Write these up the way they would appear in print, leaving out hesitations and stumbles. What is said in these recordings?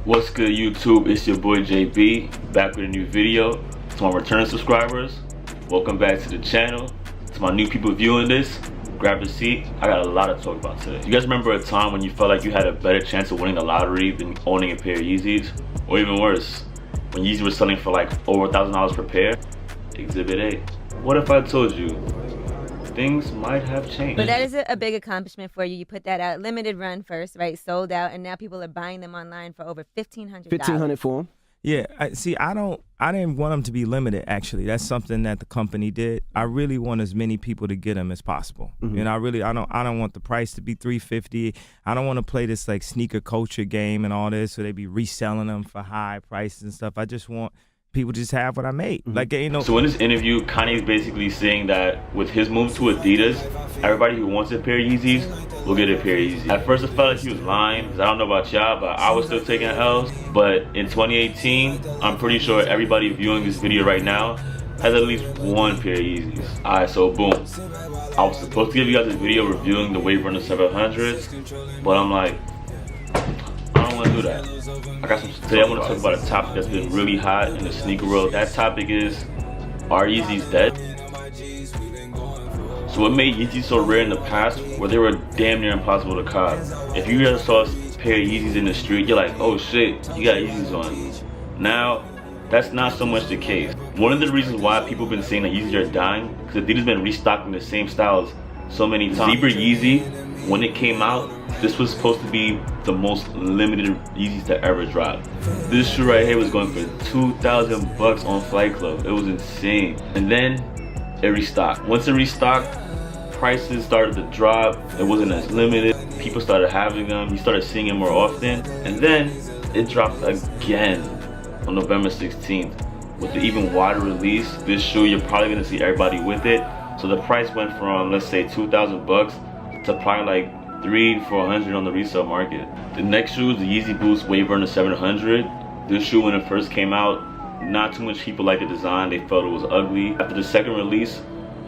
What's good, YouTube? It's your boy JB, back with a new video. To my returning subscribers, welcome back to the channel. To my new people viewing this, grab a seat. I got a lot to talk about today. You guys remember a time when you felt like you had a better chance of winning the lottery than owning a pair of Yeezys? Or even worse, when Yeezy was selling for like over $1,000 per pair? Exhibit A. What if I told you things might have changed? But that is a big accomplishment for you. You put that out, limited run first, right? Sold out, and now people are buying them online for over $1,500. $1,500 for them. Yeah, I didn't want them to be limited. Actually, that's something that the company did. I really want as many people to get them as possible. Mm-hmm. And I don't want the price to be $350. I don't want to play this like sneaker culture game and all this, so they be reselling them for high prices and stuff. I just want people just have what I made. Mm-hmm. Like, you know. So in this interview, Kanye is basically saying that with his move to Adidas, everybody who wants a pair of Yeezys will get a pair of Yeezys. At first, I felt like he was lying, because I don't know about y'all, but I was still taking L's. But in 2018, I'm pretty sure everybody viewing this video right now has at least one pair of Yeezys. Alright, so boom. I was supposed to give you guys this video reviewing the Wave Runner 700s, but I'm like, I don't want to do that. Today I want to talk about a topic that's been really hot in the sneaker world. That topic is, are Yeezys dead? So what made Yeezys so rare in the past, where they were damn near impossible to cop? If you ever saw a pair of Yeezys in the street, you're like, oh shit, you got Yeezys on. Now, that's not so much the case. One of the reasons why people have been saying that Yeezys are dying, because Adidas has been restocking the same styles so many times. Zebra Yeezy, when it came out, this was supposed to be the most limited Yeezys to ever drop. This shoe right here was going for 2,000 bucks on Flight Club. It was insane. And then it restocked. Once it restocked, prices started to drop. It wasn't as limited. People started having them. You started seeing them more often. And then it dropped again on November 16th. With the even wider release, this shoe, you're probably gonna see everybody with it. So the price went from, let's say, 2,000 bucks to probably like $300 to $400 on the resale market. The next shoe is the Yeezy Boost Wave Runner 700. This shoe, when it first came out, not too much people liked the design. They felt it was ugly. After the second release,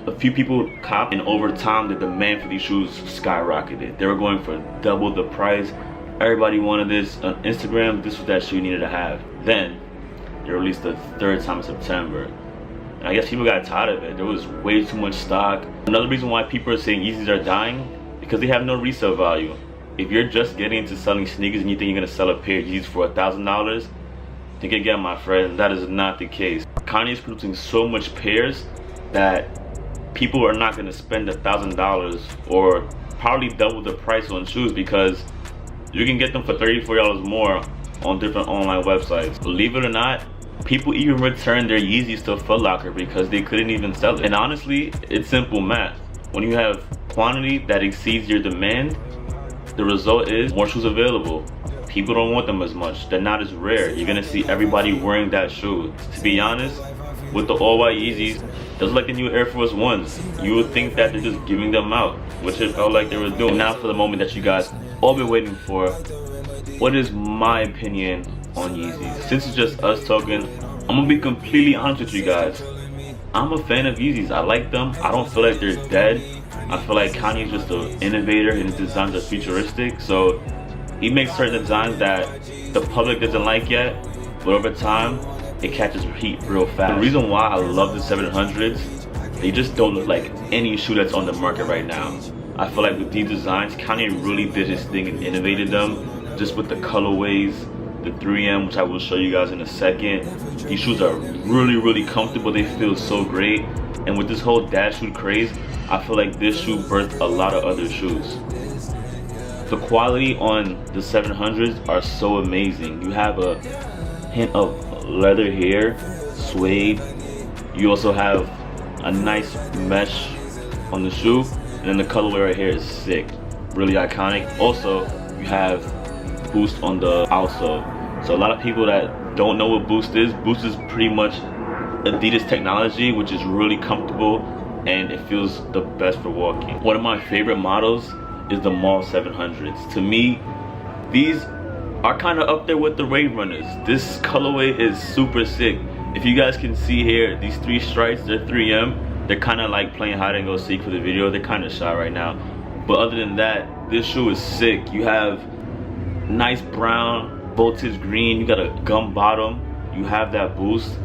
a few people copped, and over time the demand for these shoes skyrocketed. They were going for double the price. Everybody wanted this. On Instagram, this was that shoe you needed to have. Then they released the third time in September. And I guess people got tired of it. There was way too much stock. Another reason why people are saying Yeezys are dying, because they have no resale value. If you're just getting into selling sneakers and you think you're gonna sell a pair of Yeezys for $1,000, think again, my friend. That is not the case. Kanye is producing so much pairs that people are not gonna spend $1,000 or probably double the price on shoes, because you can get them for $30 to $40 more on different online websites. Believe it or not, people even returned their Yeezys to Foot Locker because they couldn't even sell it. And honestly, it's simple math. When you have quantity that exceeds your demand, the result is more shoes available. People don't want them as much. They're not as rare. You're gonna see everybody wearing that shoe. To be honest, with the all-white Yeezys, just like the new Air Force Ones, you would think that they're just giving them out, which it felt like they were doing. Now for the moment that you guys all been waiting for, what is my opinion on Yeezys? Since it's just us talking, I'm gonna be completely honest with you guys. I'm a fan of Yeezys. I like them. I don't feel like they're dead. I feel like Kanye's just an innovator and his designs are futuristic. So he makes certain designs that the public doesn't like yet, but over time, it catches heat real fast. The reason why I love the 700s, they just don't look like any shoe that's on the market right now. I feel like with these designs, Kanye really did his thing and innovated them, just with the colorways, the 3M, which I will show you guys in a second. These shoes are really, really comfortable. They feel so great. And with this whole dad shoe craze, I feel like this shoe birthed a lot of other shoes. The quality on the 700s are so amazing. You have a hint of leather here, suede. You also have a nice mesh on the shoe. And then the colorway right here is sick, really iconic. Also, you have Boost on the outsole. So a lot of people that don't know what Boost is pretty much Adidas technology, which is really comfortable and it feels the best for walking. One of my favorite models is the Mall 700s. To me, these are kind of up there with the Wave Runners. This colorway is super sick. If you guys can see here, these three stripes, they're 3M. They're kind of like playing hide and go seek for the video. They're kind of shy right now. But other than that, this shoe is sick. You have nice brown voltage green, you got a gum bottom, you have that boost,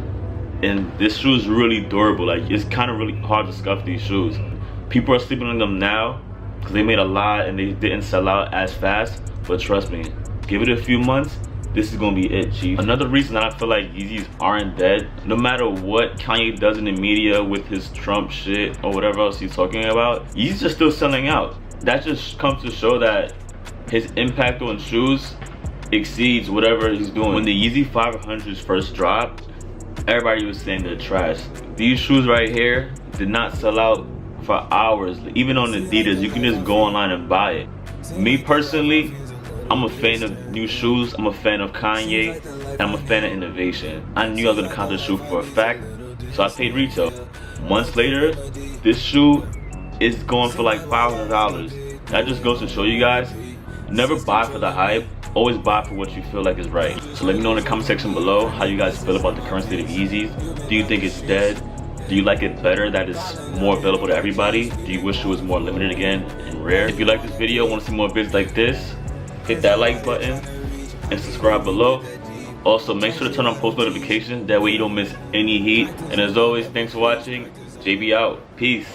and this shoe is really durable. Like, it's kind of really hard to scuff these shoes. People are sleeping on them now because they made a lot and they didn't sell out as fast, but trust me, give it a few months, this is gonna be it, chief. Another reason that I feel like Yeezys aren't dead, no matter what Kanye does in the media with his Trump shit or whatever else he's talking about, Yeezys are still selling out. That just comes to show that his impact on shoes exceeds whatever he's doing. When the Yeezy 500s first dropped, everybody was saying they're trash. These shoes right here did not sell out for hours. Even on adidas, you can just go online and buy it. Me personally, I'm a fan of new shoes, I'm a fan of Kanye, and I'm a fan of innovation. I knew I was gonna count this shoe for a fact, so I paid retail. Months later, this shoe is going for like $500. That just goes to show you guys, never buy for the hype, always buy for what you feel like is right. So let me know in the comment section below how you guys feel about the current state of Yeezys. Do you think it's dead? Do you like it better that it's more available to everybody? Do you wish it was more limited again and rare? If you like this video, want to see more videos like this, hit that like button and subscribe below. Also, make sure to turn on post notifications, that way you don't miss any heat. And as always, thanks for watching. JB out. Peace.